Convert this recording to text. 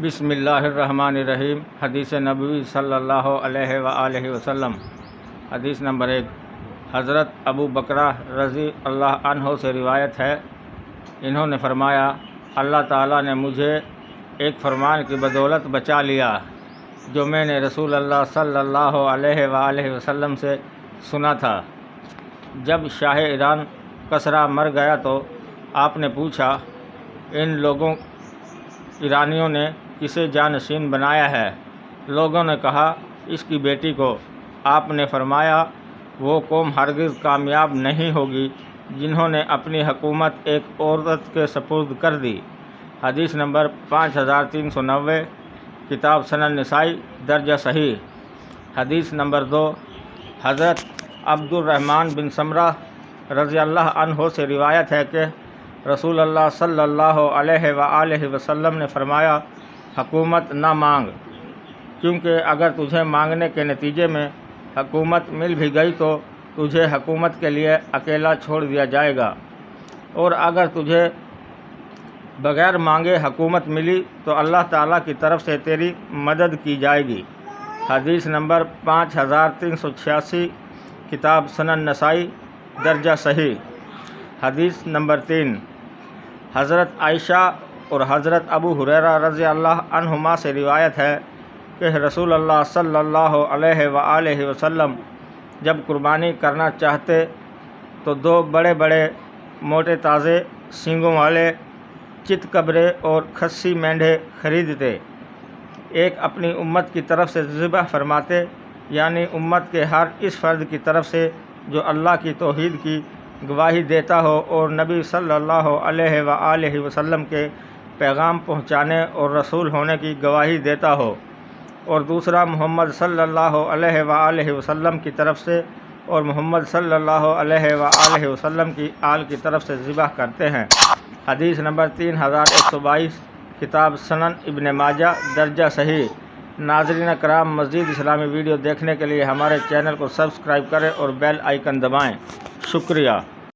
بسم اللہ الرحمن الرحیم۔ حدیث نبوی صلی اللہ علیہ وآلہ وسلم۔ حدیث نمبر 1، حضرت ابو بکرہ رضی اللہ عنہ سے روایت ہے، انہوں نے فرمایا، اللہ تعالیٰ نے مجھے ایک فرمان کی بدولت بچا لیا جو میں نے رسول اللہ صلی اللہ علیہ وآلہ وسلم سے سنا تھا۔ جب شاہ ایران کسریٰ مر گیا تو آپ نے پوچھا، ان لوگوں ایرانیوں نے کسے جانشین بنایا ہے؟ لوگوں نے کہا، اس کی بیٹی کو۔ آپ نے فرمایا، وہ قوم ہرگز کامیاب نہیں ہوگی جنہوں نے اپنی حکومت ایک عورت کے سپرد کر دی۔ حدیث نمبر 5390، کتاب سنن نسائی، درجہ صحیح۔ حدیث نمبر 2، حضرت عبد الرحمن بن سمرہ رضی اللہ عنہ سے روایت ہے کہ رسول اللہ صلی اللہ علیہ وآلہ وسلم نے فرمایا، حکومت نہ مانگ، کیونکہ اگر تجھے مانگنے کے نتیجے میں حکومت مل بھی گئی تو تجھے حکومت کے لیے اکیلا چھوڑ دیا جائے گا، اور اگر تجھے بغیر مانگے حکومت ملی تو اللہ تعالیٰ کی طرف سے تیری مدد کی جائے گی۔ حدیث نمبر 5386، کتاب سنن نسائی، درجہ صحیح۔ حدیث نمبر 3، حضرت عائشہ اور حضرت ابو ہریرہ رضی اللہ عنہما سے روایت ہے کہ رسول اللہ صلی اللہ علیہ وآلہ وسلم جب قربانی کرنا چاہتے تو 2 بڑے بڑے موٹے تازے سینگوں والے چت کبرے اور کھسی مینڈھے خریدتے، ایک اپنی امت کی طرف سے ذبح فرماتے، یعنی امت کے ہر اس فرد کی طرف سے جو اللہ کی توحید کی گواہی دیتا ہو اور نبی صلی اللہ علیہ وآلہ وسلم کے پیغام پہنچانے اور رسول ہونے کی گواہی دیتا ہو، اور دوسرا محمد صلی اللہ علیہ وآلہ وسلم کی طرف سے اور محمد صلی اللہ علیہ وآلہ وسلم کی آل کی طرف سے ذبح کرتے ہیں۔ حدیث نمبر 3122، کتاب سنن ابن ماجہ، درجہ صحیح۔ ناظرین کرام، مزید اسلامی ویڈیو دیکھنے کے لیے ہمارے چینل کو سبسکرائب کریں اور بیل آئیکن دبائیں۔ شکریہ۔